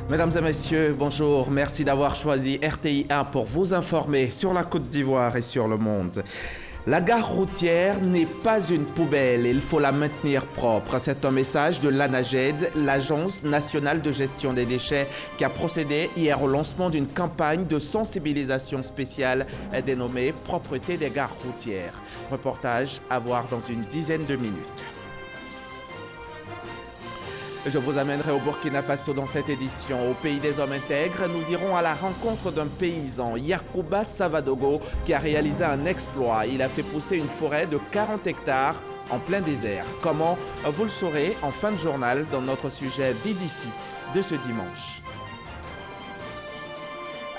Mesdames et messieurs, bonjour. Merci d'avoir choisi RTI 1 pour vous informer sur la Côte d'Ivoire et sur le monde. La gare routière n'est pas une poubelle, il faut la maintenir propre. C'est un message de l'ANAGED, l'Agence nationale de gestion des déchets, qui a procédé hier au lancement d'une campagne de sensibilisation spéciale dénommée « Propreté des gares routières ». Reportage à voir dans une dizaine de minutes. Je vous amènerai au Burkina Faso dans cette édition. Au pays des hommes intègres, nous irons à la rencontre d'un paysan, Yacouba Savadogo, qui a réalisé un exploit. Il a fait pousser une forêt de 40 hectares en plein désert. Comment? Vous le saurez en fin de journal dans notre sujet Vie d'ici de ce dimanche.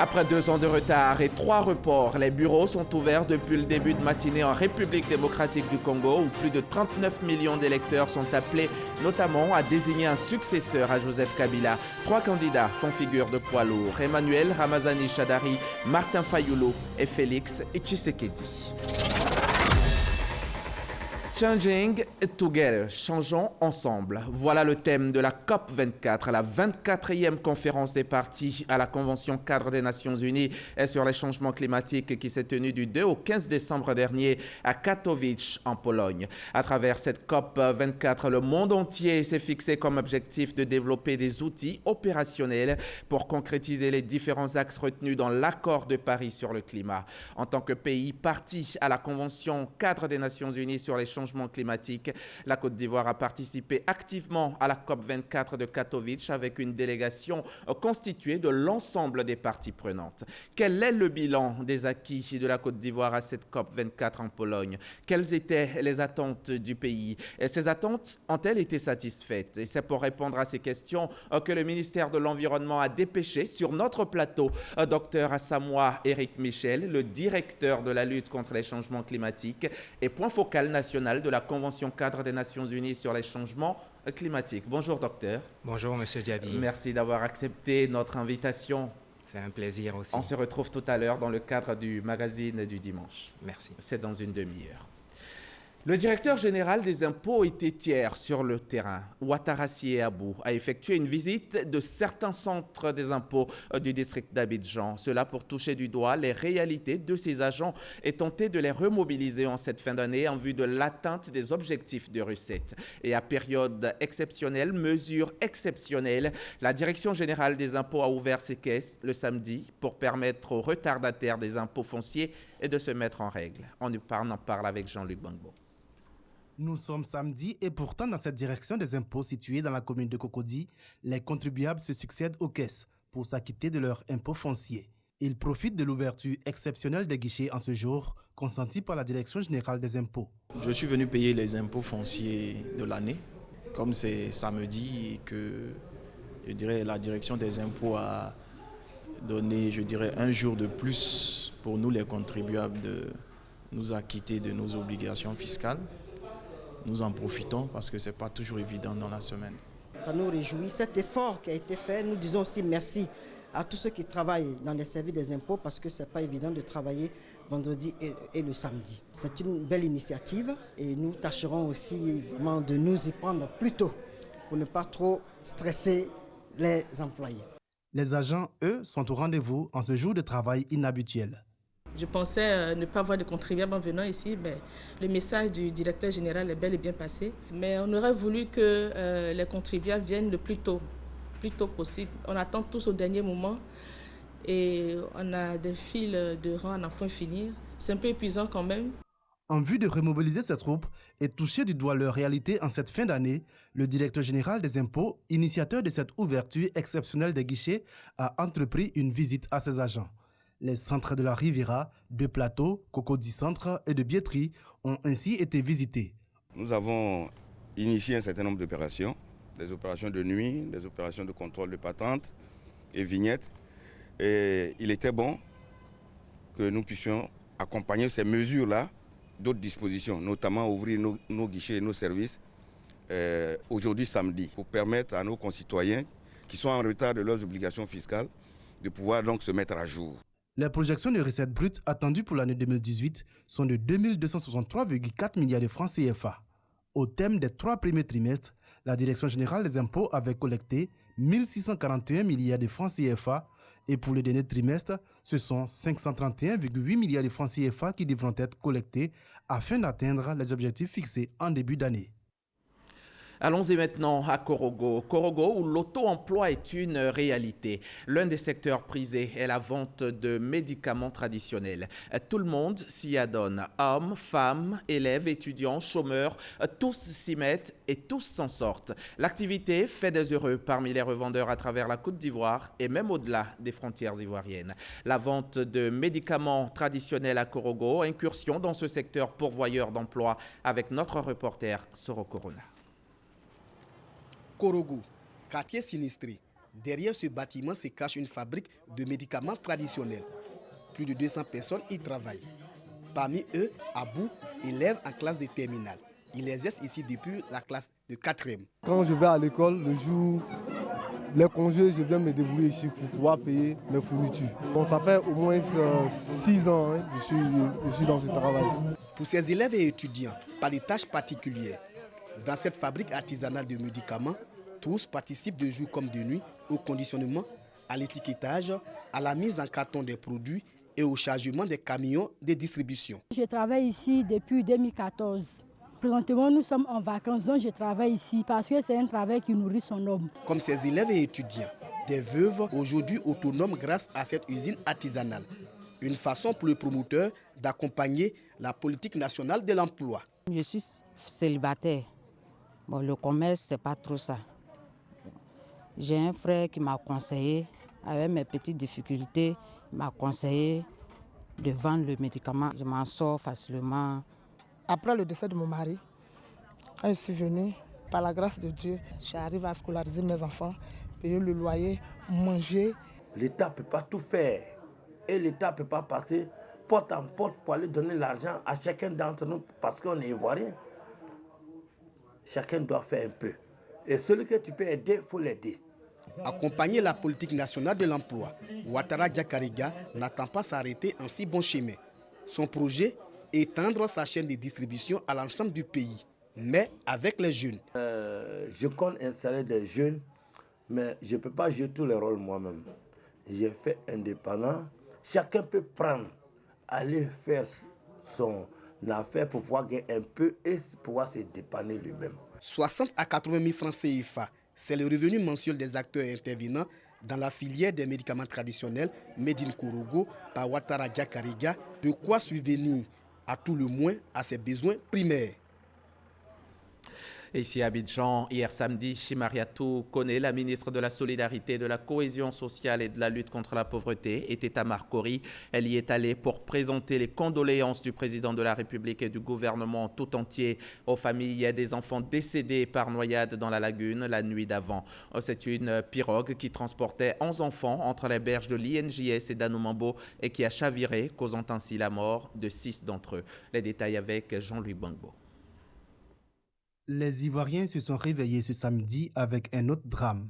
Après 2 ans de retard et 3 reports, les bureaux sont ouverts depuis le début de matinée en République démocratique du Congo, où plus de 39 millions d'électeurs sont appelés notamment à désigner un successeur à Joseph Kabila. 3 candidats font figure de poids lourd: Emmanuel Ramazani Chadari, Martin Fayulu et Félix Tshisekedi. Changing Together, changeons ensemble. Voilà le thème de la COP24, la 24e conférence des parties à la Convention cadre des Nations Unies sur les changements climatiques qui s'est tenue du 2 au 15 décembre dernier à Katowice en Pologne. À travers cette COP24, le monde entier s'est fixé comme objectif de développer des outils opérationnels pour concrétiser les différents axes retenus dans l'accord de Paris sur le climat. En tant que pays parti à la Convention cadre des Nations Unies sur les changements climatique, la Côte d'Ivoire a participé activement à la COP24 de Katowice avec une délégation constituée de l'ensemble des parties prenantes. Quel est le bilan des acquis de la Côte d'Ivoire à cette COP24 en Pologne? Quelles étaient les attentes du pays? Et ces attentes ont-elles été satisfaites? Et c'est pour répondre à ces questions que le ministère de l'Environnement a dépêché sur notre plateau Dr Asamoah Eric Michel, le directeur de la lutte contre les changements climatiques et point focal national de la Convention cadre des Nations Unies sur les changements climatiques. Bonjour docteur. Bonjour monsieur Diaby. Merci d'avoir accepté notre invitation. C'est un plaisir aussi. On se retrouve tout à l'heure dans le cadre du magazine du dimanche. Merci. C'est dans une demi-heure. Le directeur général des impôts était hier sur le terrain. Ouattara Sy Abou a effectué une visite de certains centres des impôts du district d'Abidjan. Cela pour toucher du doigt les réalités de ces agents et tenter de les remobiliser en cette fin d'année en vue de l'atteinte des objectifs de recettes. Et à période exceptionnelle, mesure exceptionnelle, la Direction générale des impôts a ouvert ses caisses le samedi pour permettre aux retardataires des impôts fonciers de se mettre en règle. On en parle avec Jean-Luc Bangbo. Nous sommes samedi et pourtant dans cette direction des impôts située dans la commune de Cocody, les contribuables se succèdent aux caisses pour s'acquitter de leurs impôts fonciers. Ils profitent de l'ouverture exceptionnelle des guichets en ce jour, consentie par la Direction générale des impôts. Je suis venu payer les impôts fonciers de l'année. Comme c'est samedi et que la Direction des impôts a donné un jour de plus pour nous les contribuables de nous acquitter de nos obligations fiscales. Nous en profitons parce que ce n'est pas toujours évident dans la semaine. Ça nous réjouit, cet effort qui a été fait. Nous disons aussi merci à tous ceux qui travaillent dans les services des impôts parce que ce n'est pas évident de travailler vendredi et le samedi. C'est une belle initiative et nous tâcherons aussi vraiment de nous y prendre plus tôt pour ne pas trop stresser les employés. Les agents, eux, sont au rendez-vous en ce jour de travail inhabituel. Je pensais ne pas voir de contribuables en venant ici, mais le message du directeur général est bel et bien passé. Mais on aurait voulu que les contribuables viennent le plus tôt possible. On attend tous au dernier moment et on a des files de rang à n'en point finir. C'est un peu épuisant quand même. En vue de remobiliser ces troupes et toucher du doigt leur réalité en cette fin d'année, le directeur général des impôts, initiateur de cette ouverture exceptionnelle des guichets, a entrepris une visite à ses agents. Les centres de la Riviera, de Plateau, Cocody Centre et de Biétry ont ainsi été visités. Nous avons initié un certain nombre d'opérations, des opérations de nuit, des opérations de contrôle de patentes et vignettes. Et il était bon que nous puissions accompagner ces mesures-là d'autres dispositions, notamment ouvrir nos guichets et nos services aujourd'hui samedi, pour permettre à nos concitoyens qui sont en retard de leurs obligations fiscales de pouvoir donc se mettre à jour. Les projections de recettes brutes attendues pour l'année 2018 sont de 2 263,4 milliards de francs CFA. Au thème des 3 premiers trimestres, la Direction générale des impôts avait collecté 1641 milliards de francs CFA et pour le dernier trimestre, ce sont 531,8 milliards de francs CFA qui devront être collectés afin d'atteindre les objectifs fixés en début d'année. Allons-y maintenant à Korogo. Korogo, où l'auto-emploi est une réalité. L'un des secteurs prisés est la vente de médicaments traditionnels. Tout le monde s'y adonne. Hommes, femmes, élèves, étudiants, chômeurs, tous s'y mettent et tous s'en sortent. L'activité fait des heureux parmi les revendeurs à travers la Côte d'Ivoire et même au-delà des frontières ivoiriennes. La vente de médicaments traditionnels à Korogo, incursion dans ce secteur pourvoyeur d'emploi avec notre reporter Soro Corona. Korogo, quartier sinistré. Derrière ce bâtiment se cache une fabrique de médicaments traditionnels. Plus de 200 personnes y travaillent. Parmi eux, Abou, élève en classe de terminale. Il exerce ici depuis la classe de 4e. Quand je vais à l'école, le jour, les congés, je viens me débrouiller ici pour pouvoir payer mes fournitures. Bon, ça fait au moins 6 ans que je suis dans ce travail. Pour ces élèves et étudiants, pas de tâches particulières. Dans cette fabrique artisanale de médicaments, tous participent de jour comme de nuit au conditionnement, à l'étiquetage, à la mise en carton des produits et au chargement des camions de distribution. Je travaille ici depuis 2014. Présentement, nous sommes en vacances, donc je travaille ici parce que c'est un travail qui nourrit son homme. Comme ces élèves et étudiants, des veuves aujourd'hui autonomes grâce à cette usine artisanale. Une façon pour le promoteur d'accompagner la politique nationale de l'emploi. Je suis célibataire. Bon, le commerce, c'est pas trop ça. J'ai un frère qui m'a conseillé, avec mes petites difficultés, il m'a conseillé de vendre le médicament. Je m'en sors facilement. Après le décès de mon mari, quand je suis venue, par la grâce de Dieu, j'arrive à scolariser mes enfants, payer le loyer, manger. L'État ne peut pas tout faire et l'État ne peut pas passer porte en porte pour aller donner l'argent à chacun d'entre nous parce qu'on est ivoirien. Chacun doit faire un peu. Et celui que tu peux aider, il faut l'aider. Accompagner la politique nationale de l'emploi, Ouattara Diakariga n'attend pas s'arrêter en si bon chemin. Son projet, étendre sa chaîne de distribution à l'ensemble du pays, mais avec les jeunes. Je compte installer des jeunes, mais je ne peux pas jouer tous les rôles moi-même. J'ai fait indépendant. Chacun peut prendre, aller faire son affaire pour pouvoir gagner un peu et pouvoir se dépanner lui-même. 60 à 80 000 francs CFA, c'est le revenu mensuel des acteurs intervenants dans la filière des médicaments traditionnels Made in Korogo par Ouattara Diakariga, de quoi subvenir à tout le moins à ses besoins primaires. Ici à Abidjan, hier samedi, Chimariatou Kone, la ministre de la Solidarité, de la Cohésion sociale et de la lutte contre la pauvreté, était à Marcory. Elle y est allée pour présenter les condoléances du président de la République et du gouvernement tout entier aux familles des enfants décédés par noyade dans la lagune la nuit d'avant. C'est une pirogue qui transportait 11 enfants entre les berges de l'INJS et d'Anoumambo et qui a chaviré, causant ainsi la mort de 6 d'entre eux. Les détails avec Jean-Louis Bangbo. Les Ivoiriens se sont réveillés ce samedi avec un autre drame.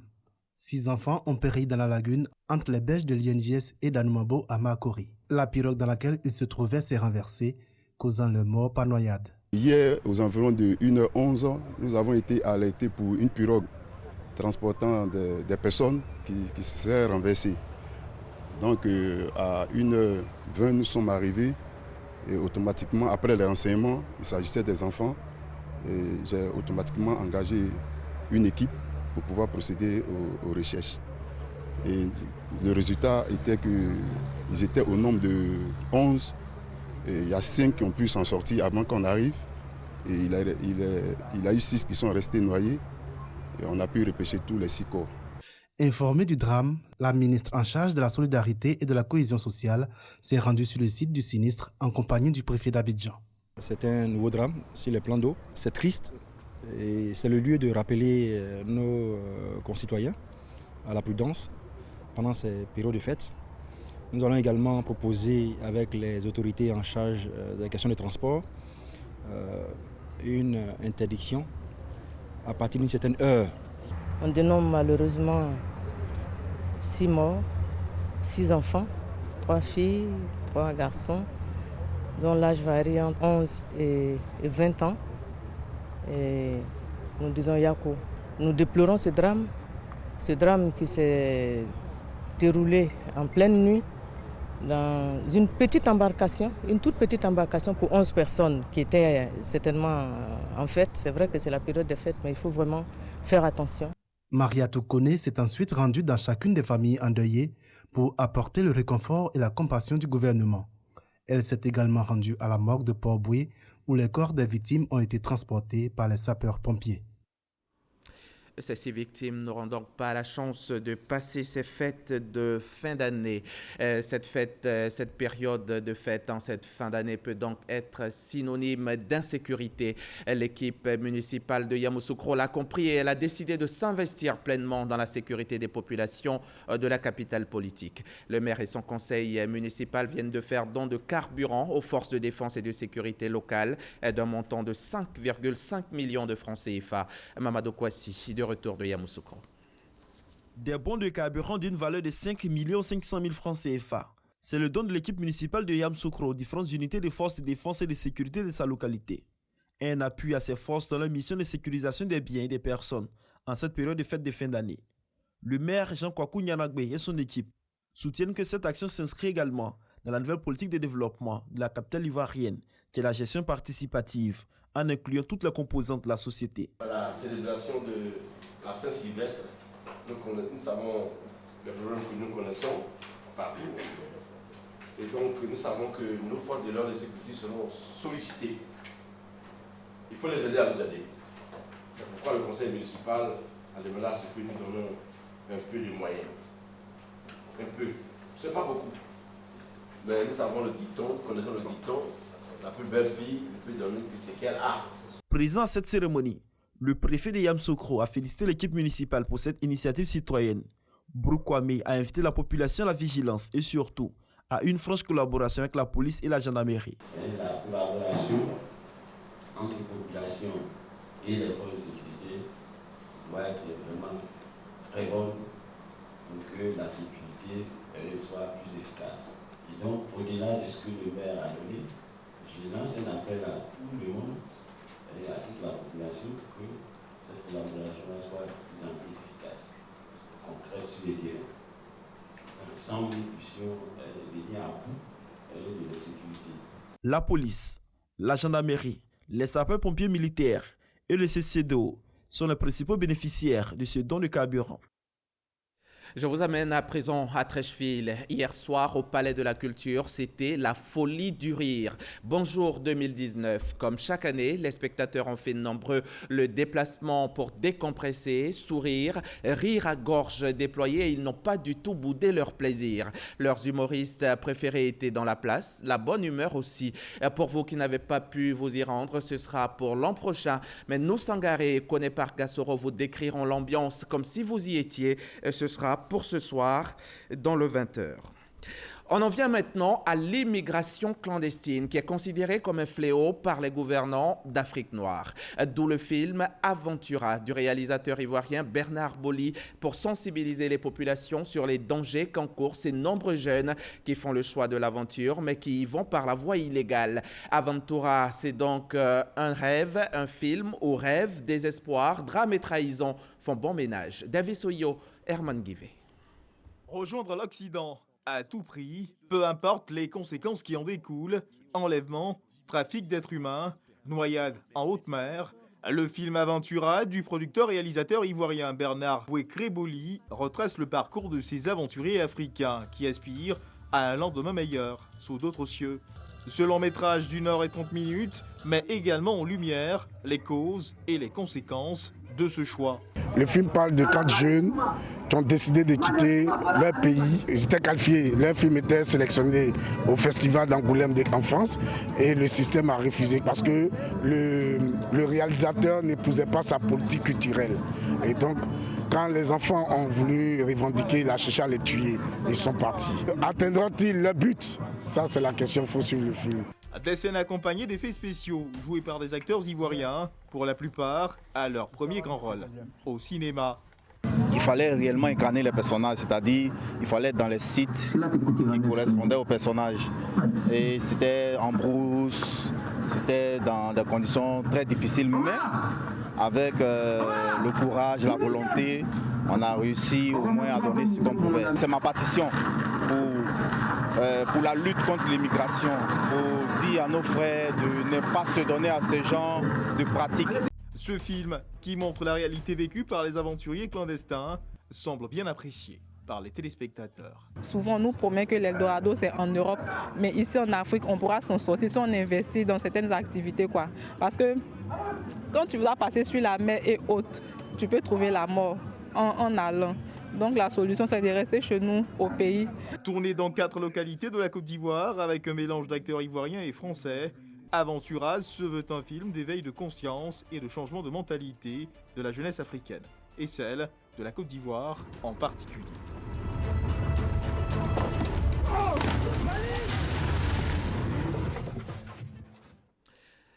6 enfants ont péri dans la lagune entre les berges de l'INJS et d'Anoumambo à Marcory. La pirogue dans laquelle ils se trouvaient s'est renversée, causant leur mort par noyade. Hier, aux environs de 1h11, nous avons été alertés pour une pirogue transportant des personnes qui se sont renversées. Donc à 1h20, nous sommes arrivés et automatiquement, après les renseignements, il s'agissait des enfants. Et j'ai automatiquement engagé une équipe pour pouvoir procéder aux recherches. Et le résultat était qu'ils étaient au nombre de 11. Et il y a 5 qui ont pu s'en sortir avant qu'on arrive. Et il y a eu 6 qui sont restés noyés. Et on a pu repêcher tous les 6 corps. Informée du drame, la ministre en charge de la Solidarité et de la Cohésion sociale s'est rendue sur le site du sinistre en compagnie du préfet d'Abidjan. C'est un nouveau drame sur les plans d'eau. C'est triste et c'est le lieu de rappeler nos concitoyens à la prudence pendant ces périodes de fête. Nous allons également proposer avec les autorités en charge de la question des transports une interdiction à partir d'une certaine heure. On dénombre malheureusement 6 morts, 6 enfants, 3 filles, 3 garçons, dont l'âge varie entre 11 et 20 ans. et nous disons Yako. Nous déplorons ce drame qui s'est déroulé en pleine nuit dans une petite embarcation, une toute petite embarcation pour 11 personnes qui étaient certainement en fête. C'est vrai que c'est la période des fêtes, mais il faut vraiment faire attention. Maria Toukone s'est ensuite rendue dans chacune des familles endeuillées pour apporter le réconfort et la compassion du gouvernement. Elle s'est également rendue à la morgue de Port-Boué où les corps des victimes ont été transportés par les sapeurs-pompiers. Ces victimes n'auront donc pas la chance de passer ces fêtes de fin d'année. Cette période de fête en cette fin d'année peut donc être synonyme d'insécurité. L'équipe municipale de Yamoussoukro l'a compris et elle a décidé de s'investir pleinement dans la sécurité des populations de la capitale politique. Le maire et son conseil municipal viennent de faire don de carburant aux forces de défense et de sécurité locales d'un montant de 5,5 millions de francs CFA. Mamadou Kouassi, de retour de Yamoussoukro. Des bons de carburant d'une valeur de 5 500 000 francs CFA. C'est le don de l'équipe municipale de Yamoussoukro aux différentes unités de forces de défense et de sécurité de sa localité. Un appui à ces forces dans leur mission de sécurisation des biens et des personnes en cette période de fête de fin d'année. Le maire Jean Kwaku Nyanagbe et son équipe soutiennent que cette action s'inscrit également dans la nouvelle politique de développement de la capitale ivoirienne, qui est la gestion participative, en incluant toutes les composantes de la société. La célébration de la Saint-Sylvestre, nous savons les problèmes que nous connaissons partout. Et donc nous savons que nos forces de l'ordre et de sécurité seront sollicitées. Il faut les aider à nous aider. C'est pourquoi le conseil municipal a demandé à ce que nous donnons un peu de moyens. Un peu. Ce n'est pas beaucoup. Mais nous savons le dicton, nous connaissons le dicton. La plus belle fille peut donner ce qu'elle a. Présent à cette cérémonie, le préfet de Yamoussoukro a félicité l'équipe municipale pour cette initiative citoyenne. Broukwame a invité la population à la vigilance et surtout à une franche collaboration avec la police et la gendarmerie. La collaboration entre la population et les forces de sécurité doit être vraiment très bonne pour que la sécurité soit plus efficace. Et donc, au-delà de ce que le maire a donné, je lance un appel à tout le monde et à toute la population pour que cette collaboration soit de plus en plus efficace, concrète sur le terrain. Ensemble, nous puissions venir à bout de la sécurité. La police, la gendarmerie, les sapeurs-pompiers militaires et le CCDO sont les principaux bénéficiaires de ce don de carburant. Je vous amène à présent à Treichville. Hier soir, au Palais de la Culture, c'était la folie du rire. Bonjour 2019. Comme chaque année, les spectateurs ont fait nombreux le déplacement pour décompresser, sourire, rire à gorge déployée et ils n'ont pas du tout boudé leur plaisir. Leurs humoristes préférés étaient dans la place, la bonne humeur aussi. Pour vous qui n'avez pas pu vous y rendre, ce sera pour l'an prochain. Mais nous, Sangaré et Kone Park Gassoro vous décriront l'ambiance comme si vous y étiez. Ce sera pour ce soir dans le 20h. On en vient maintenant à l'immigration clandestine qui est considérée comme un fléau par les gouvernants d'Afrique noire. D'où le film Aventura du réalisateur ivoirien Bernard Boli pour sensibiliser les populations sur les dangers qu'encourent ces nombreux jeunes qui font le choix de l'aventure mais qui y vont par la voie illégale. Aventura, c'est donc un rêve, un film où rêve, désespoir, drame et trahison font bon ménage. David Soyo, Herman Guivet. Rejoindre l'Occident à tout prix, peu importe les conséquences qui en découlent, enlèvement, trafic d'êtres humains, noyade en haute mer. Le film Aventura du producteur-réalisateur ivoirien Bernard Bouékré-Boli retrace le parcours de ces aventuriers africains qui aspirent à un lendemain meilleur, sous d'autres cieux. Ce long métrage d'1h30 met également en lumière les causes et les conséquences de ce choix. Le film parle de 4 jeunes qui ont décidé de quitter leur pays. Ils étaient qualifiés, leur film était sélectionné au festival d'Angoulême en France et le système a refusé parce que le réalisateur n'épousait pas sa politique culturelle. Et donc, quand les enfants ont voulu revendiquer, il a cherché à les tuer. Ils sont partis. Atteindront-ils leur but? Ça, c'est la question, il faut suivre le film. Des scènes accompagnées d'effets spéciaux, joués par des acteurs ivoiriens, pour la plupart à leur premier grand rôle au cinéma. Il fallait réellement incarner les personnages, c'est-à-dire il fallait être dans les sites qui correspondaient aux personnages. Et c'était en brousse, était dans des conditions très difficiles, mais avec le courage, la volonté, on a réussi au moins à donner ce qu'on pouvait. C'est ma partition pour la lutte contre l'immigration, pour dire à nos frères de ne pas se donner à ces genres de pratiques. Ce film, qui montre la réalité vécue par les aventuriers clandestins, semble bien apprécié par les téléspectateurs. Souvent, on nous promet que l'Eldorado, c'est en Europe, mais ici en Afrique, on pourra s'en sortir si on investit dans certaines activités, quoi. Parce que quand tu vas passer sur la mer et haute, tu peux trouver la mort en allant. Donc la solution, c'est de rester chez nous, au pays. Tourné dans 4 localités de la Côte d'Ivoire, avec un mélange d'acteurs ivoiriens et français, Aventuraz se veut un film d'éveil de conscience et de changement de mentalité de la jeunesse africaine, et celle de la Côte d'Ivoire en particulier.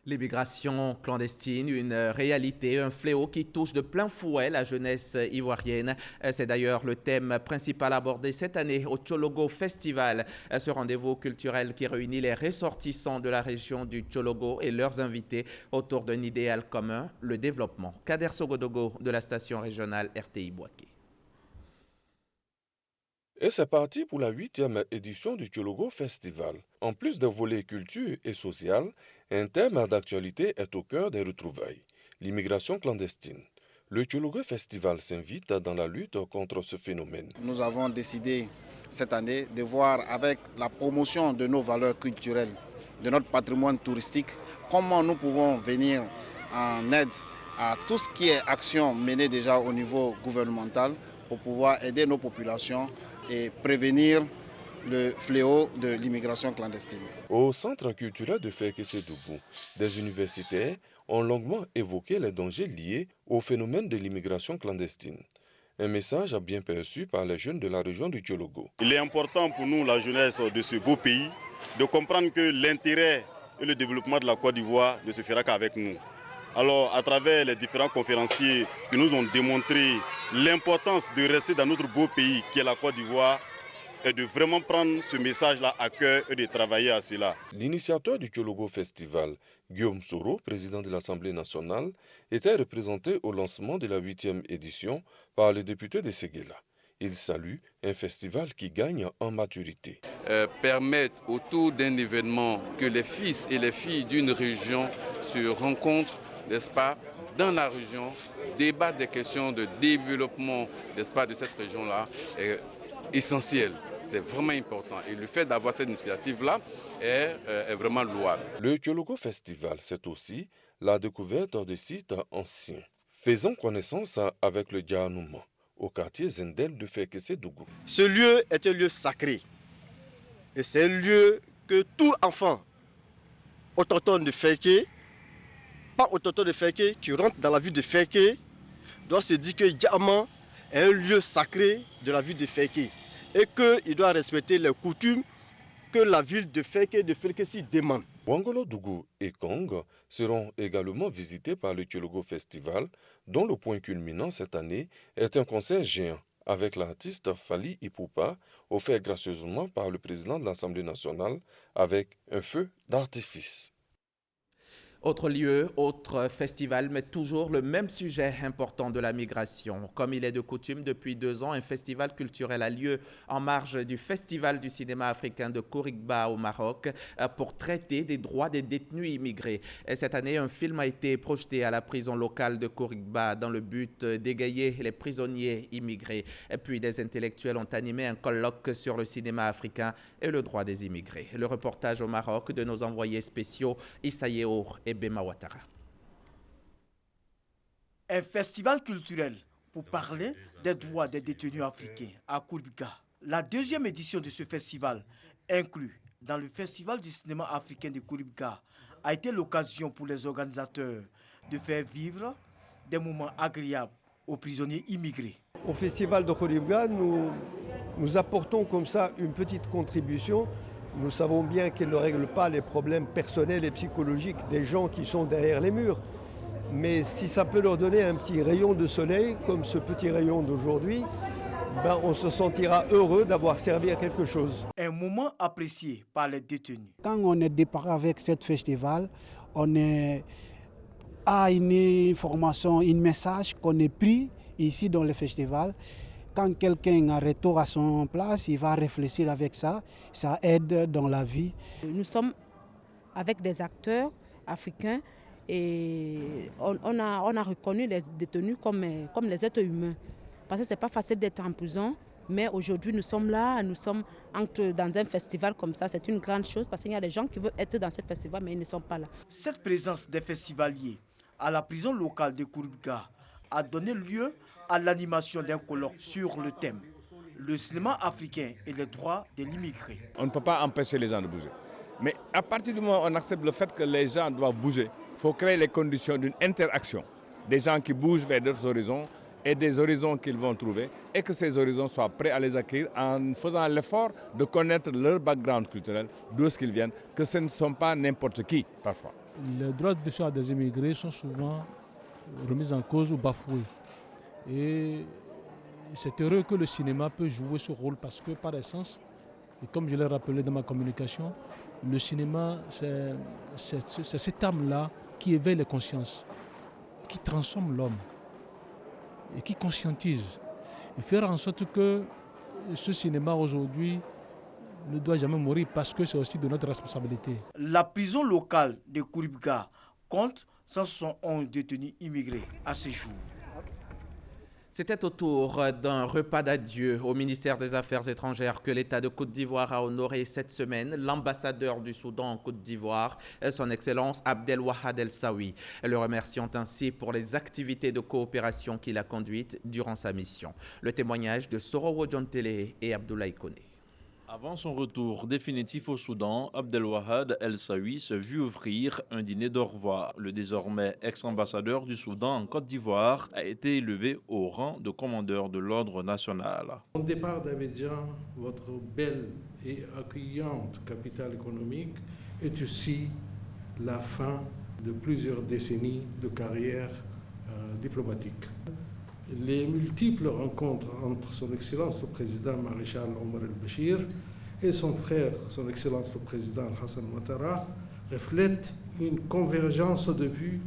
L'immigration clandestine, une réalité, un fléau qui touche de plein fouet la jeunesse ivoirienne. C'est d'ailleurs le thème principal abordé cette année au Tchologo Festival, ce rendez-vous culturel qui réunit les ressortissants de la région du Tchologo et leurs invités autour d'un idéal commun, le développement. Kader Sogodogo de la station régionale RTI Boaké. Et c'est parti pour la 8e édition du Tchologo Festival. En plus de volets culture et social, un thème d'actualité est au cœur des retrouvailles, l'immigration clandestine. Le Tchologo Festival s'invite dans la lutte contre ce phénomène. Nous avons décidé cette année de voir avec la promotion de nos valeurs culturelles, de notre patrimoine touristique, comment nous pouvons venir en aide à tout ce qui est action menée déjà au niveau gouvernemental pour pouvoir aider nos populations et prévenir le fléau de l'immigration clandestine. Au centre culturel de Fekese-Dougou, des universitaires ont longuement évoqué les dangers liés au phénomène de l'immigration clandestine. Un message bien perçu par les jeunes de la région du Tchologo. Il est important pour nous, la jeunesse de ce beau pays, de comprendre que l'intérêt et le développement de la Côte d'Ivoire ne se fera qu'avec nous. Alors, à travers les différents conférenciers qui nous ont démontré l'importance de rester dans notre beau pays qui est la Côte d'Ivoire et de vraiment prendre ce message-là à cœur et de travailler à cela. L'initiateur du Tchologo Festival, Guillaume Soro, président de l'Assemblée nationale, était représenté au lancement de la 8e édition par le député de Séguéla. Il salue un festival qui gagne en maturité. Permettre autour d'un événement que les fils et les filles d'une région se rencontrent, n'est-ce pas, dans la région, débattre des questions de développement, n'est-ce pas, de cette région-là est essentiel. C'est vraiment important. Et le fait d'avoir cette initiative-là est vraiment louable. Le Tchologo Festival, c'est aussi la découverte de sites anciens. Faisons connaissance avec le Dianouma, au quartier Zendel de Fekese-Dougou. Ce lieu est un lieu sacré. Et c'est un lieu que tout enfant autochtone de Feke, pas autochtone de Feke, qui rentre dans la ville de Feke, doit se dire que Diama est un lieu sacré de la ville de Feke et qu'il doit respecter les coutumes que la ville de Feke, de Fekesi demande. Ouangolo-Dougou et Kong seront également visités par le Tchologo Festival, dont le point culminant cette année est un concert géant avec l'artiste Fali Ipupa, offert gracieusement par le président de l'Assemblée nationale avec un feu d'artifice. Autre lieu, autre festival, mais toujours le même sujet important de la migration. Comme il est de coutume, depuis 2 ans, un festival culturel a lieu en marge du Festival du cinéma africain de Kourigba au Maroc pour traiter des droits des détenus immigrés. Et cette année, un film a été projeté à la prison locale de Kourigba dans le but d'égayer les prisonniers immigrés. Et puis des intellectuels ont animé un colloque sur le cinéma africain et le droit des immigrés. Le reportage au Maroc de nos envoyés spéciaux Issa Yehour et Bema Ouattara. Un festival culturel pour parler des droits des détenus africains à Kourigba. La 2e édition de ce festival, inclus dans le Festival du cinéma africain de Kourigba, a été l'occasion pour les organisateurs de faire vivre des moments agréables aux prisonniers immigrés. Au Festival de Kourigba, nous apportons comme ça une petite contribution. Nous savons bien qu'elle ne règle pas les problèmes personnels et psychologiques des gens qui sont derrière les murs. Mais si ça peut leur donner un petit rayon de soleil, comme ce petit rayon d'aujourd'hui, ben on se sentira heureux d'avoir servi à quelque chose. Un moment apprécié par les détenus. Quand on est départ avec ce festival, on a une information, un message qu'on est pris ici dans le festival. Quand quelqu'un a retour à son place, il va réfléchir avec ça. Ça aide dans la vie. Nous sommes avec des acteurs africains et on a reconnu les détenus comme les êtres humains. Parce que ce n'est pas facile d'être en prison. Mais aujourd'hui, nous sommes là, nous sommes dans un festival comme ça. C'est une grande chose parce qu'il y a des gens qui veulent être dans ce festival, mais ils ne sont pas là. Cette présence des festivaliers à la prison locale de Kouroubiga a donné lieu à l'animation d'un colloque sur le thème « Le cinéma africain et les droits de l'immigré ». On ne peut pas empêcher les gens de bouger. Mais à partir du moment où on accepte le fait que les gens doivent bouger, il faut créer les conditions d'une interaction. Des gens qui bougent vers d'autres horizons, et des horizons qu'ils vont trouver, et que ces horizons soient prêts à les accueillir en faisant l'effort de connaître leur background culturel, d'où est-ce qu'ils viennent, que ce ne sont pas n'importe qui parfois. Les droits de choix des immigrés sont souvent remis en cause ou bafoués. Et c'est heureux que le cinéma peut jouer ce rôle parce que par essence, et comme je l'ai rappelé dans ma communication, le cinéma c'est cette âme-là qui éveille les consciences, qui transforme l'homme et qui conscientise, et faire en sorte que ce cinéma aujourd'hui ne doit jamais mourir parce que c'est aussi de notre responsabilité. La prison locale de Kouroubiga compte 171 détenus immigrés à ce jour. C'était au tour d'un repas d'adieu au ministère des Affaires étrangères que l'État de Côte d'Ivoire a honoré cette semaine l'ambassadeur du Soudan en Côte d'Ivoire, son Excellence Abdelwahad El-Saoui, le remerciant ainsi pour les activités de coopération qu'il a conduites durant sa mission. Le témoignage de Sorowo Djontele et Abdoulaye Kone. Avant son retour définitif au Soudan, Abdelwahad El-Saoui se vit offrir un dîner d'au revoir. Le désormais ex-ambassadeur du Soudan en Côte d'Ivoire a été élevé au rang de commandeur de l'ordre national. Au départ d'Abidjan, votre belle et accueillante capitale économique est aussi la fin de plusieurs décennies de carrière diplomatique. Les multiples rencontres entre son Excellence le Président Maréchal Omar el-Béchir et son frère, son Excellence le Président Hassan Ouattara, reflètent une convergence de vues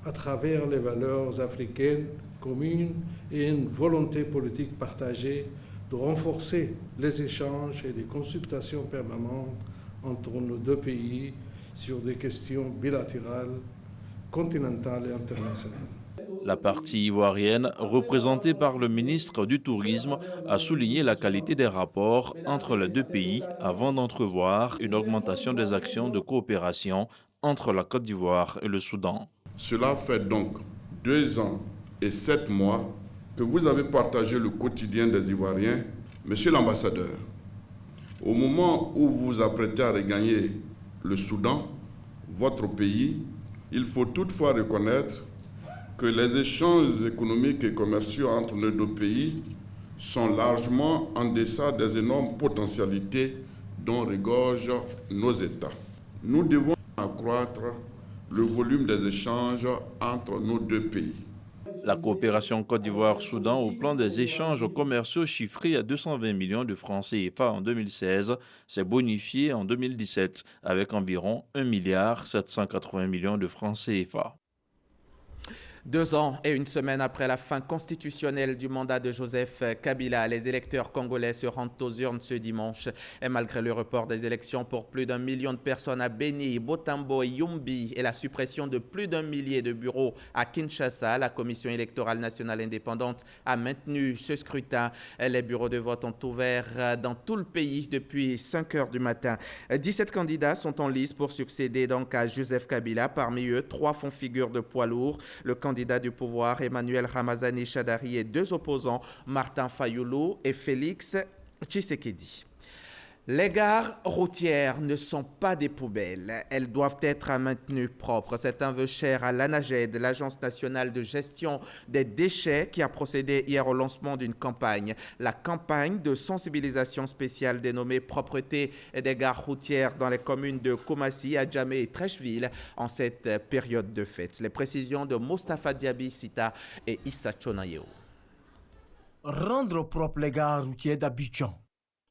à travers les valeurs africaines communes et une volonté politique partagée de renforcer les échanges et les consultations permanentes entre nos deux pays sur des questions bilatérales, continentales et internationales. La partie ivoirienne, représentée par le ministre du Tourisme, a souligné la qualité des rapports entre les deux pays avant d'entrevoir une augmentation des actions de coopération entre la Côte d'Ivoire et le Soudan. Cela fait donc 2 ans et 7 mois que vous avez partagé le quotidien des Ivoiriens. Monsieur l'ambassadeur, au moment où vous vous apprêtez à regagner le Soudan, votre pays, il faut toutefois reconnaître que les échanges économiques et commerciaux entre nos deux pays sont largement en deçà des énormes potentialités dont regorgent nos États. Nous devons accroître le volume des échanges entre nos deux pays. La coopération Côte d'Ivoire-Soudan au plan des échanges commerciaux chiffrés à 220 millions de francs CFA en 2016 s'est bonifiée en 2017 avec environ 1,780 milliard de francs CFA. 2 ans et 1 semaine après la fin constitutionnelle du mandat de Joseph Kabila, les électeurs congolais se rendent aux urnes ce dimanche. Et malgré le report des élections pour plus d'1 million de personnes à Beni, Botambo et Yumbi et la suppression de plus d'1 millier de bureaux à Kinshasa, la Commission électorale nationale indépendante a maintenu ce scrutin. Les bureaux de vote ont ouvert dans tout le pays depuis 5 heures du matin. 17 candidats sont en lice pour succéder donc à Joseph Kabila. Parmi eux, 3 font figure de poids lourd. Le candidat du pouvoir, Emmanuel Ramazani Chadari, et 2 opposants, Martin Fayoulou et Félix Tshisekedi. Les gares routières ne sont pas des poubelles. Elles doivent être maintenues propres. C'est un vœu cher à l'ANAGED, l'Agence nationale de gestion des déchets, qui a procédé hier au lancement d'une campagne. La campagne de sensibilisation spéciale dénommée Propreté des gares routières dans les communes de Koumassi, Adjamé et Trècheville en cette période de fête. Les précisions de Mostafa Diaby Sita et Issa Chonayeo. Rendre propre les gares routières d'Abidjan.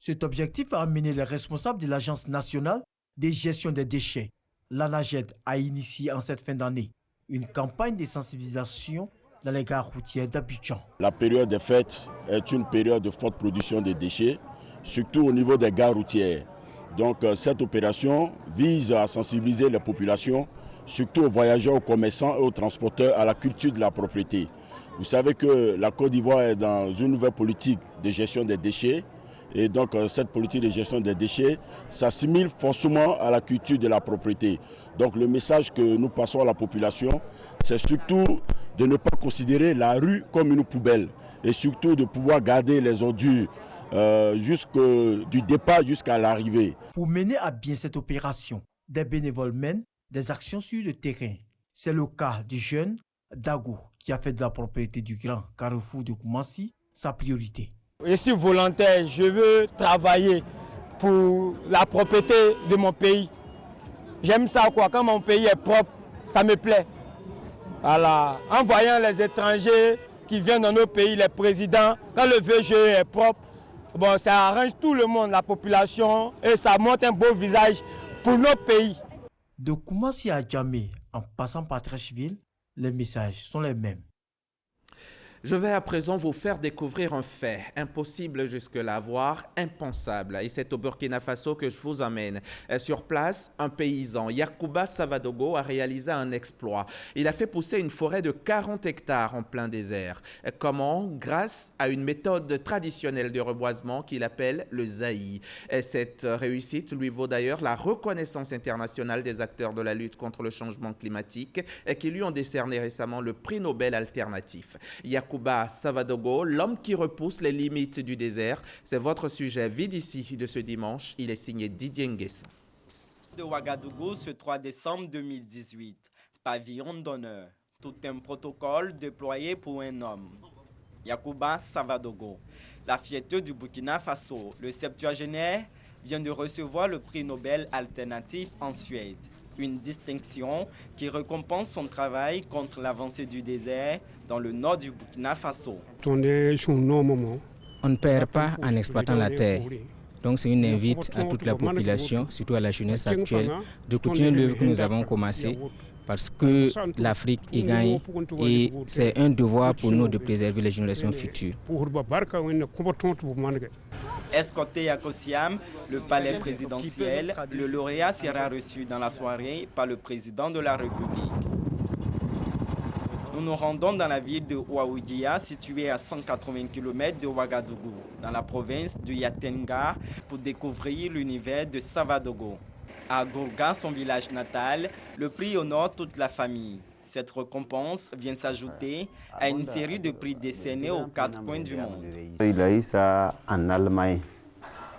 Cet objectif a amené les responsables de l'Agence nationale de gestion des déchets L'ANAGED a initié en cette fin d'année une campagne de sensibilisation dans les gares routières d'Abidjan. La période des fêtes est une période de forte production de déchets, surtout au niveau des gares routières. Donc cette opération vise à sensibiliser les populations, surtout aux voyageurs, aux commerçants et aux transporteurs à la culture de la propriété. Vous savez que la Côte d'Ivoire est dans une nouvelle politique de gestion des déchets. Et donc cette politique de gestion des déchets s'assimile forcément à la culture de la propriété. Donc le message que nous passons à la population, c'est surtout de ne pas considérer la rue comme une poubelle. Et surtout de pouvoir garder les ordures du départ jusqu'à l'arrivée. Pour mener à bien cette opération, des bénévoles mènent des actions sur le terrain. C'est le cas du jeune Dago qui a fait de la propriété du grand carrefour de Koumassi sa priorité. Je suis volontaire, je veux travailler pour la propriété de mon pays. J'aime ça quoi, quand mon pays est propre, ça me plaît. Voilà. En voyant les étrangers qui viennent dans nos pays, les présidents, quand le VGE est propre, bon, ça arrange tout le monde, la population, et ça montre un beau visage pour nos pays. De Koumassi à Djamé, en passant par Treichville, les messages sont les mêmes. Je vais à présent vous faire découvrir un fait impossible jusque-là, voire impensable. Et c'est au Burkina Faso que je vous emmène. Sur place, un paysan, Yacouba Savadogo, a réalisé un exploit. Il a fait pousser une forêt de 40 hectares en plein désert. Comment? Grâce à une méthode traditionnelle de reboisement qu'il appelle le zaï. Et cette réussite lui vaut d'ailleurs la reconnaissance internationale des acteurs de la lutte contre le changement climatique et qui lui ont décerné récemment le prix Nobel alternatif. Yacouba Savadogo, l'homme qui repousse les limites du désert. C'est votre sujet Vie d'ici de ce dimanche. Il est signé Didier Nguessan. De Ouagadougou ce 3 décembre 2018. Pavillon d'honneur. Tout un protocole déployé pour un homme. Yacouba Savadogo. La fierté du Burkina Faso, le septuagénaire, vient de recevoir le prix Nobel alternatif en Suède. Une distinction qui récompense son travail contre l'avancée du désert dans le nord du Burkina Faso. On ne perd pas en exploitant la terre. Donc c'est une invite à toute la population, surtout à la jeunesse actuelle, de continuer l'œuvre que nous avons commencée parce que l'Afrique y gagne et c'est un devoir pour nous de préserver les générations futures. Escorté à Kosiam, le palais présidentiel, le lauréat sera reçu dans la soirée par le président de la République. Nous nous rendons dans la ville de Ouaoudia, située à 180 km de Ouagadougou, dans la province de Yatenga, pour découvrir l'univers de Savadogo. À Gourga, son village natal, le prix honore toute la famille. Cette récompense vient s'ajouter à une série de prix décernés aux 4 coins du monde. Il a eu ça en Allemagne,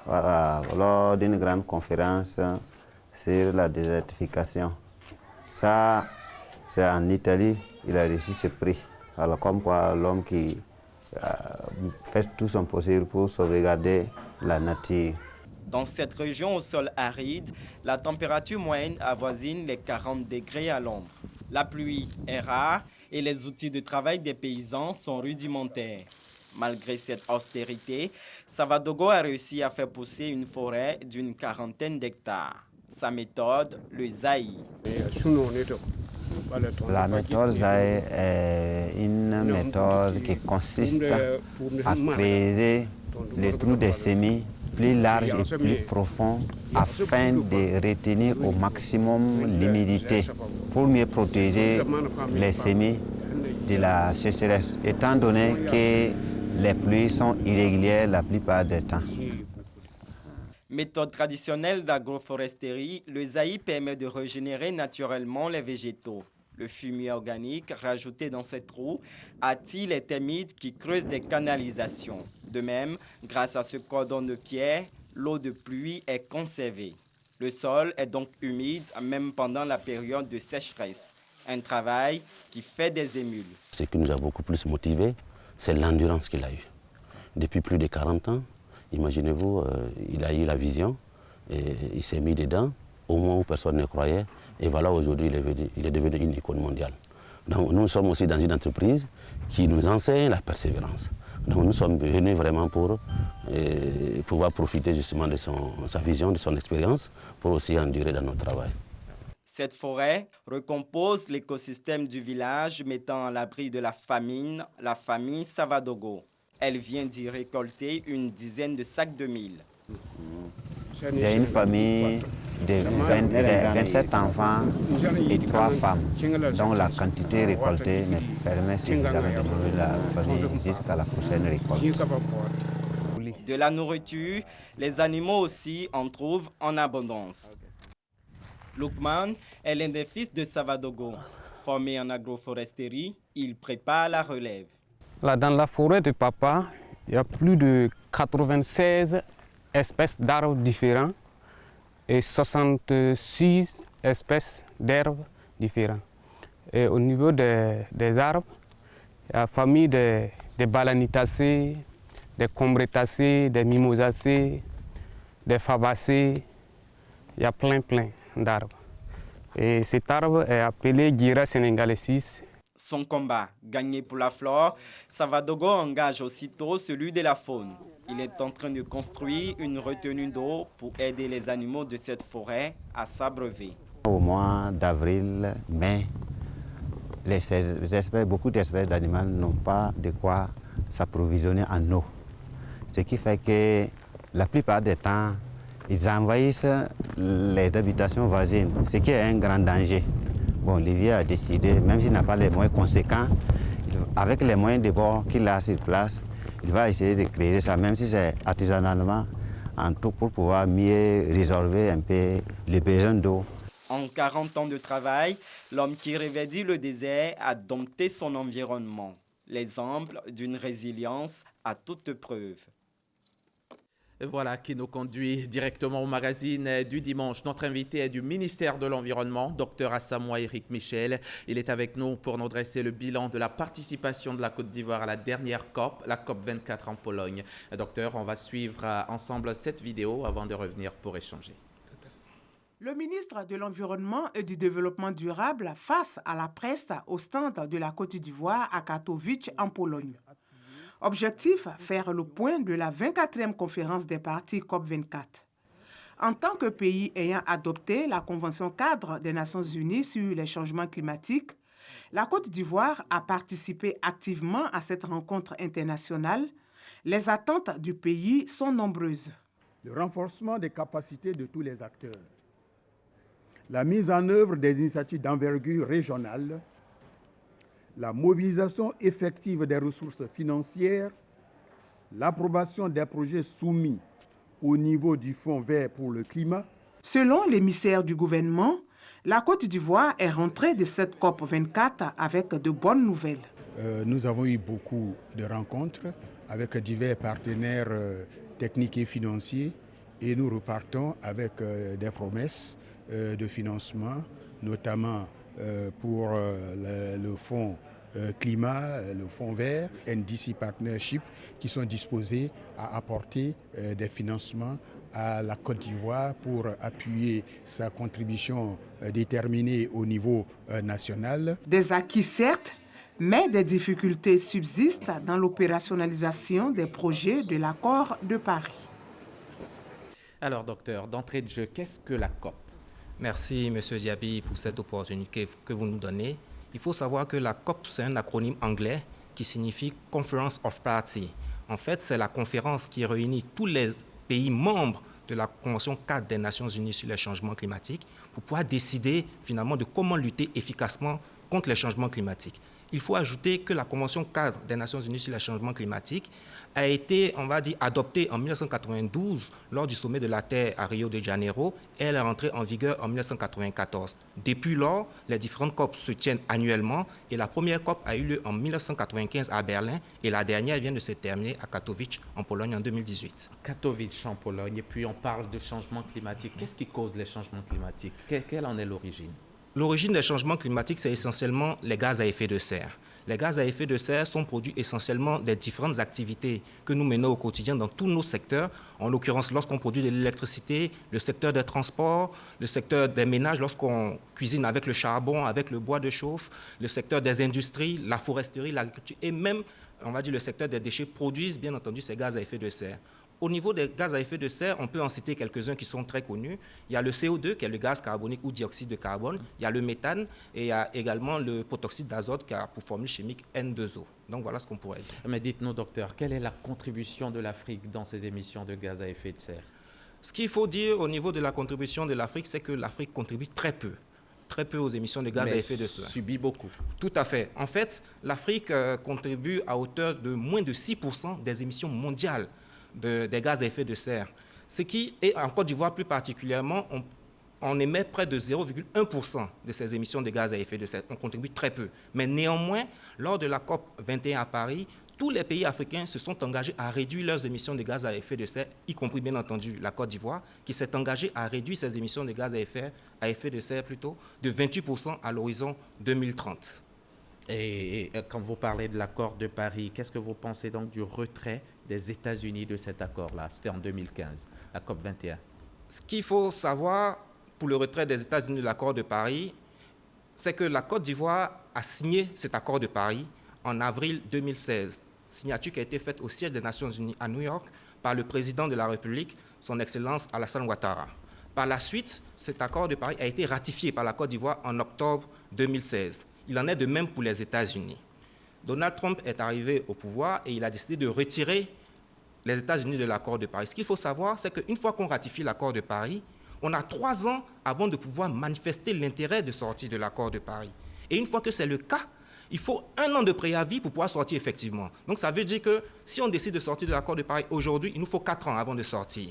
voilà, lors d'une grande conférence sur la désertification. Ça, c'est en Italie, il a reçu ce prix. Alors, comme quoi l'homme qui fait tout son possible pour sauvegarder la nature. Dans cette région au sol aride, la température moyenne avoisine les 40 degrés à l'ombre. La pluie est rare et les outils de travail des paysans sont rudimentaires. Malgré cette austérité, Savadogo a réussi à faire pousser une forêt d'une 40aine d'hectares. Sa méthode, le zaï. La méthode zaï est une méthode qui consiste à creuser les trous des semis plus larges et plus profonds afin de retenir au maximum l'humidité pour mieux protéger les semis de la sécheresse, étant donné que les pluies sont irrégulières la plupart du temps. Méthode traditionnelle d'agroforesterie, le zaï permet de régénérer naturellement les végétaux. Le fumier organique rajouté dans ces trous attire les termites qui creusent des canalisations. De même, grâce à ce cordon de pierre, l'eau de pluie est conservée. Le sol est donc humide même pendant la période de sécheresse. Un travail qui fait des émules. Ce qui nous a beaucoup plus motivés, c'est l'endurance qu'il a eue. Depuis plus de 40 ans, imaginez-vous, il a eu la vision, et il s'est mis dedans, au moment où personne ne croyait. Et voilà, aujourd'hui, il est devenu une icône mondiale. Donc, nous sommes aussi dans une entreprise qui nous enseigne la persévérance. Donc, nous sommes venus vraiment pour pouvoir profiter justement de sa vision, de son expérience, pour aussi endurer dans notre travail. Cette forêt recompose l'écosystème du village, mettant à l'abri de la famille Savadogo. Elle vient d'y récolter une dizaine de sacs de mil. Il y a une famille de 27 enfants et 3 femmes, dont la quantité récoltée me permet suffisamment de nourrir la famille jusqu'à la prochaine récolte. De la nourriture, les animaux aussi en trouvent en abondance. Lukman est l'un des fils de Savadogo. Formé en agroforesterie, il prépare la relève. Là, dans la forêt de papa, il y a plus de 96 espèces d'arbres différents et 66 espèces d'herbes différentes. Et au niveau des arbres, il y a la famille des balanitacées, des combretacées, des mimosacées, des fabacées. Il y a plein d'arbres. Et cet arbre est appelé Gira senegalensis. Son combat, gagné pour la flore, Savadogo engage aussitôt celui de la faune. Il est en train de construire une retenue d'eau pour aider les animaux de cette forêt à s'abreuver. Au mois d'avril, mai, beaucoup d'espèces d'animaux n'ont pas de quoi s'approvisionner en eau. Ce qui fait que la plupart du temps, ils envahissent les habitations voisines, ce qui est un grand danger. Bon, Olivier a décidé, même s'il n'a pas les moyens conséquents, avec les moyens de bord qu'il a sur place, il va essayer de créer ça, même si c'est artisanalement, en tout pour pouvoir mieux résorber un peu les besoins d'eau. En 40 ans de travail, l'homme qui revêtit le désert a dompté son environnement. L'exemple d'une résilience à toute preuve. Voilà qui nous conduit directement au magazine du dimanche. Notre invité est du ministère de l'Environnement, Dr Asamoah Eric Michel. Il est avec nous pour nous dresser le bilan de la participation de la Côte d'Ivoire à la dernière COP, la COP 24 en Pologne. Docteur, on va suivre ensemble cette vidéo avant de revenir pour échanger. Le ministre de l'Environnement et du Développement durable face à la presse au stand de la Côte d'Ivoire à Katowice en Pologne. Objectif, faire le point de la 24e conférence des parties COP24. En tant que pays ayant adopté la Convention cadre des Nations Unies sur les changements climatiques, la Côte d'Ivoire a participé activement à cette rencontre internationale. Les attentes du pays sont nombreuses. Le renforcement des capacités de tous les acteurs, la mise en œuvre des initiatives d'envergure régionale, la mobilisation effective des ressources financières, l'approbation des projets soumis au niveau du Fonds vert pour le climat. Selon l'émissaire du gouvernement, la Côte d'Ivoire est rentrée de cette COP 24 avec de bonnes nouvelles. Nous avons eu beaucoup de rencontres avec divers partenaires techniques et financiers et nous repartons avec des promesses de financement, notamment pour le fonds climat, le fonds vert, NDC Partnership, qui sont disposés à apporter des financements à la Côte d'Ivoire pour appuyer sa contribution déterminée au niveau national. Des acquis certes, mais des difficultés subsistent dans l'opérationnalisation des projets de l'accord de Paris. Alors docteur, d'entrée de jeu, qu'est-ce que la COP ? Merci, M. Diaby, pour cette opportunité que vous nous donnez. Il faut savoir que la COP, c'est un acronyme anglais qui signifie Conference of Parties. En fait, c'est la conférence qui réunit tous les pays membres de la Convention cadre des Nations Unies sur les changements climatiques pour pouvoir décider finalement de comment lutter efficacement contre les changements climatiques. Il faut ajouter que la Convention cadre des Nations Unies sur les changements climatiques a été, on va dire, adoptée en 1992 lors du sommet de la Terre à Rio de Janeiro et elle est rentrée en vigueur en 1994. Depuis lors, les différentes COP se tiennent annuellement et la première COP a eu lieu en 1995 à Berlin et la dernière vient de se terminer à Katowice en Pologne en 2018. Katowice en Pologne, et puis on parle de changement climatique. Qu'est-ce qui cause les changements climatiques? Quelle en est l'origine? L'origine des changements climatiques, c'est essentiellement les gaz à effet de serre. Les gaz à effet de serre sont produits essentiellement des différentes activités que nous menons au quotidien dans tous nos secteurs. En l'occurrence, lorsqu'on produit de l'électricité, le secteur des transports, le secteur des ménages, lorsqu'on cuisine avec le charbon, avec le bois de chauffe, le secteur des industries, la foresterie, l'agriculture et même, on va dire, le secteur des déchets produisent bien entendu ces gaz à effet de serre. au niveau des gaz à effet de serre, on peut en citer quelques-uns qui sont très connus. Il y a le CO2, qui est le gaz carbonique ou dioxyde de carbone. Il y a le méthane et il y a également le protoxyde d'azote qui a pour formule chimique N2O. Donc voilà ce qu'on pourrait dire. Mais dites-nous, docteur, quelle est la contribution de l'Afrique dans ces émissions de gaz à effet de serre? Ce qu'il faut dire au niveau de la contribution de l'Afrique, c'est que l'Afrique contribue très peu aux émissions de gaz à effet de serre. Mais subit beaucoup. Tout à fait. En fait, l'Afrique contribue à hauteur de moins de 6% des émissions mondiales des gaz à effet de serre. Ce qui est, en Côte d'Ivoire plus particulièrement, on émet près de 0,1% de ces émissions de gaz à effet de serre. On contribue très peu. Mais néanmoins, lors de la COP 21 à Paris, tous les pays africains se sont engagés à réduire leurs émissions de gaz à effet de serre, y compris bien entendu la Côte d'Ivoire, qui s'est engagée à réduire ses émissions de gaz à effet de serre de 28% à l'horizon 2030. Et quand vous parlez de l'accord de Paris, qu'est-ce que vous pensez donc du retrait des États-Unis de cet accord-là? C'était en 2015, la COP 21. Ce qu'il faut savoir pour le retrait des États-Unis de l'accord de Paris, c'est que la Côte d'Ivoire a signé cet accord de Paris en avril 2016. Signature qui a été faite au siège des Nations Unies à New York par le président de la République, son Excellence Alassane Ouattara. Par la suite, cet accord de Paris a été ratifié par la Côte d'Ivoire en octobre 2016. Il en est de même pour les États-Unis. Donald Trump est arrivé au pouvoir et il a décidé de retirer les États-Unis de l'accord de Paris. Ce qu'il faut savoir, c'est qu'une fois qu'on ratifie l'accord de Paris, on a 3 ans avant de pouvoir manifester l'intérêt de sortir de l'accord de Paris. Et une fois que c'est le cas, il faut 1 an de préavis pour pouvoir sortir effectivement. Donc ça veut dire que si on décide de sortir de l'accord de Paris aujourd'hui, il nous faut 4 ans avant de sortir.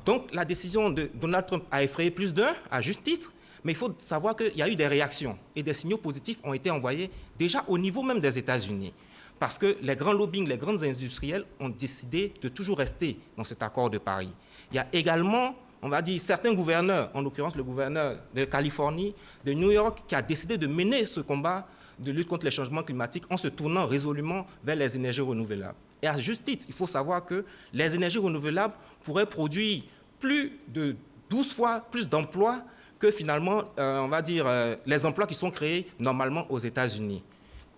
Donc la décision de Donald Trump a effrayé plus d'un, à juste titre, mais il faut savoir qu'il y a eu des réactions et des signaux positifs ont été envoyés déjà au niveau même des États-Unis. Parce que les grands lobbying, les grands industriels ont décidé de toujours rester dans cet accord de Paris. Il y a également, on va dire, certains gouverneurs, en l'occurrence le gouverneur de Californie, de New York, qui a décidé de mener ce combat de lutte contre les changements climatiques en se tournant résolument vers les énergies renouvelables. Et à juste titre, il faut savoir que les énergies renouvelables pourraient produire plus de 12 fois plus d'emplois que finalement, on va dire, les emplois qui sont créés normalement aux États-Unis.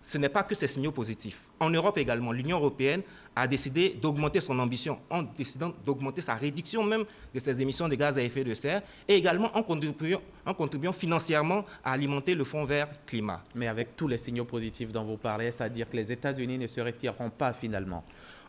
Ce n'est pas que ces signaux positifs. En Europe également, l'Union européenne a décidé d'augmenter son ambition en décidant d'augmenter sa réduction même de ses émissions de gaz à effet de serre et également en contribuant financièrement à alimenter le Fonds vert climat. Mais avec tous les signaux positifs dont vous parlez, c'est-à-dire que les États-Unis ne se retireront pas finalement?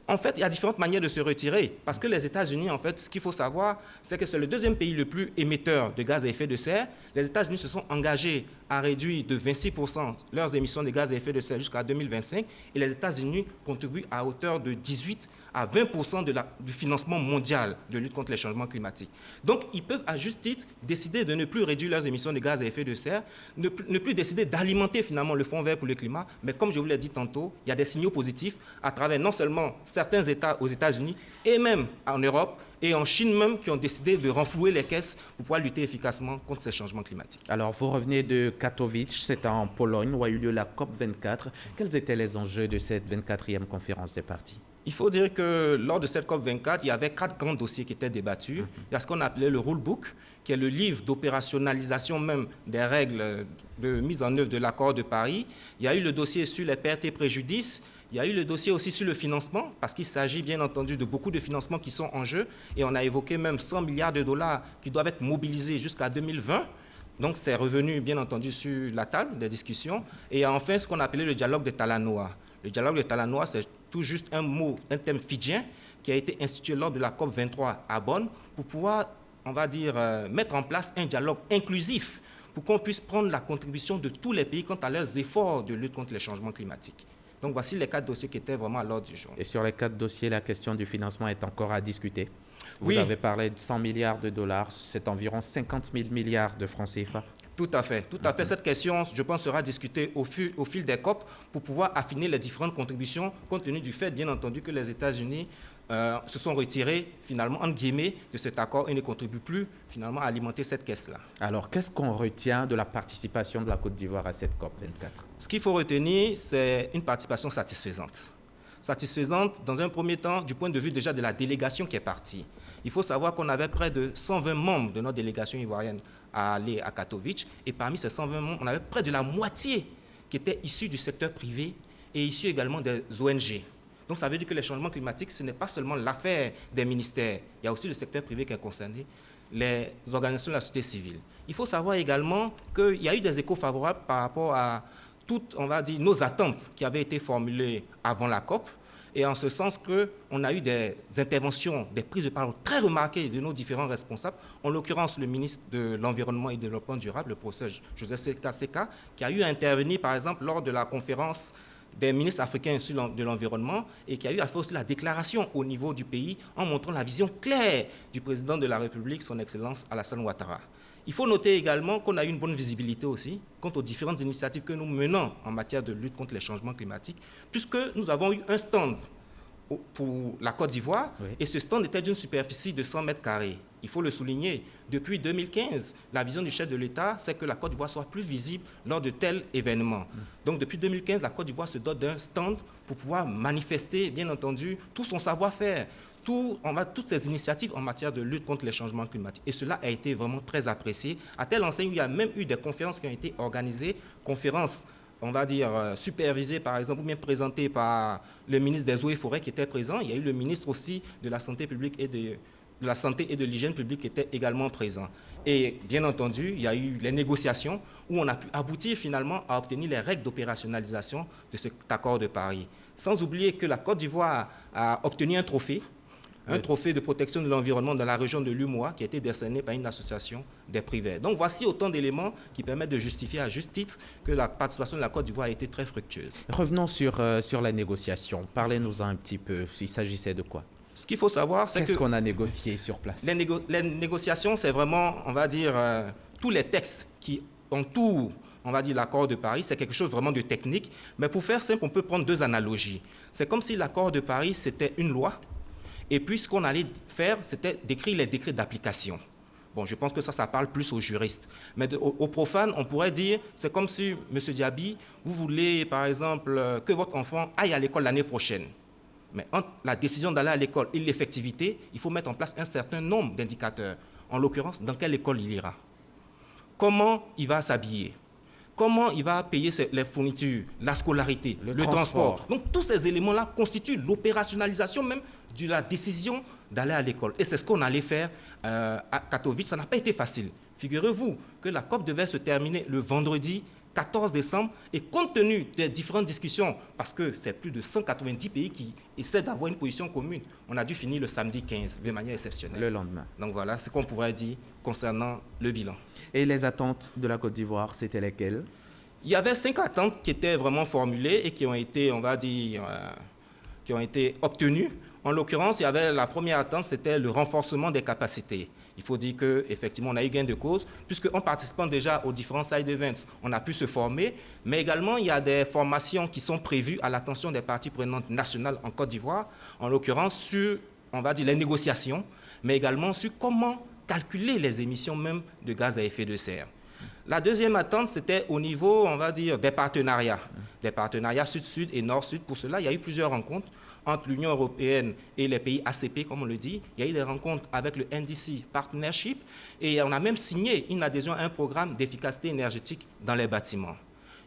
En fait, il y a différentes manières de se retirer. Parce que les États-Unis, en fait, ce qu'il faut savoir, c'est que c'est le 2e pays le plus émetteur de gaz à effet de serre. Les États-Unis se sont engagés à réduire de 26% leurs émissions de gaz à effet de serre jusqu'à 2025. Et les États-Unis contribuent à hauteur de 18 à 20% du financement mondial de lutte contre les changements climatiques. Donc, ils peuvent, à juste titre, décider de ne plus réduire leurs émissions de gaz à effet de serre, ne plus décider d'alimenter finalement le Fonds vert pour le climat. Mais comme je vous l'ai dit tantôt, il y a des signaux positifs à travers non seulement certains États aux États-Unis et même en Europe et en Chine même qui ont décidé de renflouer les caisses pour pouvoir lutter efficacement contre ces changements climatiques. Alors, vous revenez de Katowice, c'est en Pologne où a eu lieu la COP 24. Quels étaient les enjeux de cette 24e conférence des parties? Il faut dire que lors de cette COP24, il y avait 4 grands dossiers qui étaient débattus. Il y a ce qu'on appelait le rulebook, qui est le livre d'opérationnalisation même des règles de mise en œuvre de l'accord de Paris. Il y a eu le dossier sur les pertes et préjudices. Il y a eu le dossier aussi sur le financement, parce qu'il s'agit bien entendu de beaucoup de financements qui sont en jeu. Et on a évoqué même 100 milliards de dollars qui doivent être mobilisés jusqu'à 2020. Donc c'est revenu bien entendu sur la table des discussions. Et enfin, ce qu'on appelait le dialogue de Talanoa. Le dialogue de Talanoa, c'est tout juste un thème fidjien qui a été institué lors de la COP 23 à Bonn pour pouvoir, on va dire, mettre en place un dialogue inclusif pour qu'on puisse prendre la contribution de tous les pays quant à leurs efforts de lutte contre les changements climatiques. Donc voici les 4 dossiers qui étaient vraiment à l'ordre du jour. Et sur les 4 dossiers, la question du financement est encore à discuter. Vous avez parlé de 100 milliards de dollars, c'est environ 50 000 milliards de francs CFA. Tout à fait. Cette question, je pense, sera discutée au fil des COP pour pouvoir affiner les différentes contributions, compte tenu du fait, bien entendu, que les États-Unis se sont retirés, finalement, entre guillemets, de cet accord et ne contribuent plus, finalement, à alimenter cette caisse-là. Alors, qu'est-ce qu'on retient de la participation de la Côte d'Ivoire à cette COP 24? Ce qu'il faut retenir, c'est une participation satisfaisante. Satisfaisante, dans un premier temps, du point de vue déjà de la délégation qui est partie. Il faut savoir qu'on avait près de 120 membres de notre délégation ivoirienne à aller à Katowice. Et parmi ces 120 membres, on avait près de la moitié qui étaient issus du secteur privé et issus également des ONG. Donc ça veut dire que les changements climatiques, ce n'est pas seulement l'affaire des ministères, il y a aussi le secteur privé qui est concerné, les organisations de la société civile. Il faut savoir également qu'il y a eu des échos favorables par rapport à toutes, on va dire, nos attentes qui avaient été formulées avant la COP, et en ce sens qu'on a eu des interventions, des prises de parole très remarquées de nos différents responsables, en l'occurrence le ministre de l'Environnement et du Développement durable, le professeur Joseph Seka, qui a eu à intervenir par exemple lors de la conférence des ministres africains de l'environnement et qui a eu à faire aussi la déclaration au niveau du pays en montrant la vision claire du président de la République, son Excellence Alassane Ouattara. Il faut noter également qu'on a eu une bonne visibilité aussi quant aux différentes initiatives que nous menons en matière de lutte contre les changements climatiques, puisque nous avons eu un stand pour la Côte d'Ivoire, et ce stand était d'une superficie de 100 mètres carrés. Il faut le souligner, depuis 2015, la vision du chef de l'État, c'est que la Côte d'Ivoire soit plus visible lors de tels événements. Donc depuis 2015, la Côte d'Ivoire se dote d'un stand pour pouvoir manifester, bien entendu, tout son savoir-faire, toutes ces initiatives en matière de lutte contre les changements climatiques. Et cela a été vraiment très apprécié, à telle enseigne où il y a même eu des conférences qui ont été organisées, conférences, on va dire, supervisées par exemple, ou bien présentées par le ministre des Eaux et Forêts qui était présent. Il y a eu le ministre aussi de la Santé publique et de l'Hygiène publique qui était également présent. Et bien entendu, il y a eu les négociations où on a pu aboutir finalement à obtenir les règles d'opérationnalisation de cet accord de Paris. Sans oublier que la Côte d'Ivoire a obtenu un trophée de protection de l'environnement dans la région de l'Umoa qui a été décerné par une association des privés. Donc voici autant d'éléments qui permettent de justifier à juste titre que la participation de la Côte d'Ivoire a été très fructueuse. Revenons sur la négociation. Parlez-nous un petit peu, s'il s'agissait de quoi? Ce qu'il faut savoir, c'est que... Qu'est-ce qu'on a négocié sur place? Les négociations, c'est vraiment, on va dire, tous les textes qui entourent, on va dire, l'accord de Paris, c'est quelque chose vraiment de technique. Mais pour faire simple, on peut prendre deux analogies. C'est comme si l'accord de Paris, c'était une loi. Et puis, ce qu'on allait faire, c'était d'écrire les décrets d'application. Bon, je pense que ça parle plus aux juristes. Mais aux profanes, on pourrait dire, c'est comme si, M. Diaby, vous voulez, par exemple, que votre enfant aille à l'école l'année prochaine. Mais entre la décision d'aller à l'école et l'effectivité, il faut mettre en place un certain nombre d'indicateurs. En l'occurrence, dans quelle école il ira? Comment il va s'habiller? Comment il va payer les fournitures, la scolarité, le transport. Donc tous ces éléments-là constituent l'opérationnalisation même de la décision d'aller à l'école. Et c'est ce qu'on allait faire à Katowice. Ça n'a pas été facile. Figurez-vous que la COP devait se terminer le vendredi 14 décembre et compte tenu des différentes discussions, parce que c'est plus de 190 pays qui essaient d'avoir une position commune, on a dû finir le samedi 15 de manière exceptionnelle. Le lendemain. Donc voilà ce qu'on pourrait dire concernant le bilan. Et les attentes de la Côte d'Ivoire, c'était lesquelles? Il y avait 5 attentes qui étaient vraiment formulées et qui ont été, on va dire, qui ont été obtenues. En l'occurrence, il y avait la première attente, c'était le renforcement des capacités. Il faut dire qu'effectivement, on a eu gain de cause, puisqu'en participant déjà aux différents side events, on a pu se former, mais également, il y a des formations qui sont prévues à l'attention des parties prenantes nationales en Côte d'Ivoire, en l'occurrence sur, on va dire, les négociations, mais également sur comment calculer les émissions même de gaz à effet de serre. La deuxième attente, c'était au niveau, on va dire, des partenariats sud-sud et nord-sud. Pour cela, il y a eu plusieurs rencontres entre l'Union européenne et les pays ACP, comme on le dit. Il y a eu des rencontres avec le NDC Partnership et on a même signé une adhésion à un programme d'efficacité énergétique dans les bâtiments.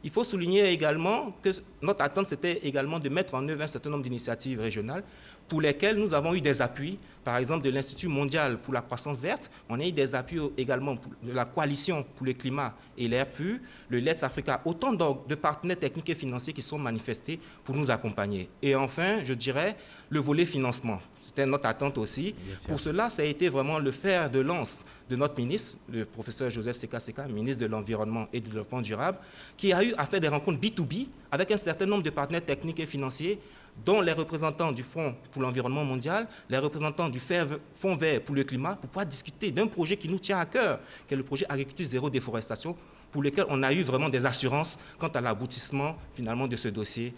Il faut souligner également que notre attente, c'était également de mettre en œuvre un certain nombre d'initiatives régionales pour lesquelles nous avons eu des appuis, par exemple de l'Institut mondial pour la croissance verte. On a eu des appuis également de la Coalition pour le climat et l'air pur, le Let's Africa, autant de partenaires techniques et financiers qui sont manifestés pour nous accompagner. Et enfin, je dirais, le volet financement. C'était notre attente aussi. Pour cela, ça a été vraiment le fer de lance de notre ministre, le professeur Joseph Seka, ministre de l'Environnement et du Développement durable, qui a eu à faire des rencontres B2B avec un certain nombre de partenaires techniques et financiers, dont les représentants du Fonds pour l'environnement mondial, les représentants du Fonds vert pour le climat, pour pouvoir discuter d'un projet qui nous tient à cœur, qui est le projet Agriculture zéro déforestation, pour lequel on a eu vraiment des assurances quant à l'aboutissement finalement de ce dossier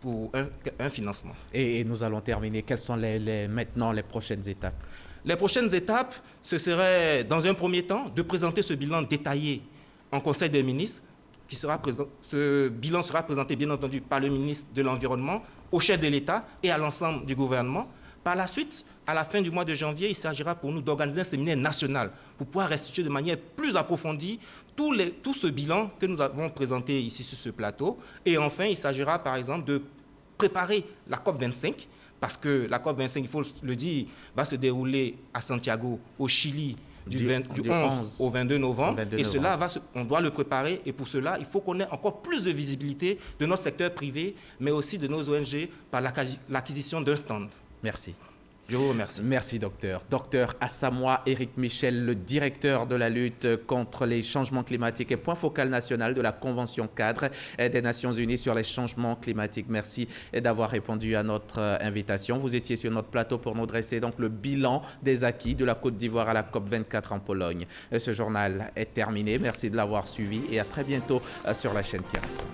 pour un financement. Et nous allons terminer. Quelles sont maintenant les prochaines étapes? Les prochaines étapes, ce serait dans un premier temps de présenter ce bilan détaillé en Conseil des ministres. Ce bilan sera présenté bien entendu par le ministre de l'Environnement, au chef de l'État et à l'ensemble du gouvernement. Par la suite, à la fin du mois de janvier, il s'agira pour nous d'organiser un séminaire national pour pouvoir restituer de manière plus approfondie tout ce bilan que nous avons présenté ici sur ce plateau. Et enfin, il s'agira par exemple de préparer la COP25, parce que la COP25, il faut le dire, va se dérouler à Santiago, au Chili, du 11 au 22 novembre. Et cela, on doit le préparer. Et pour cela, il faut qu'on ait encore plus de visibilité de notre secteur privé, mais aussi de nos ONG par l'acquisition d'un stand. Merci. Je vous remercie. Merci, docteur. Docteur Assamoah Éric Michel, le directeur de la lutte contre les changements climatiques et point focal national de la Convention cadre des Nations Unies sur les changements climatiques. Merci d'avoir répondu à notre invitation. Vous étiez sur notre plateau pour nous dresser donc le bilan des acquis de la Côte d'Ivoire à la COP24 en Pologne. Ce journal est terminé. Merci de l'avoir suivi et à très bientôt sur la chaîne qui rassemble.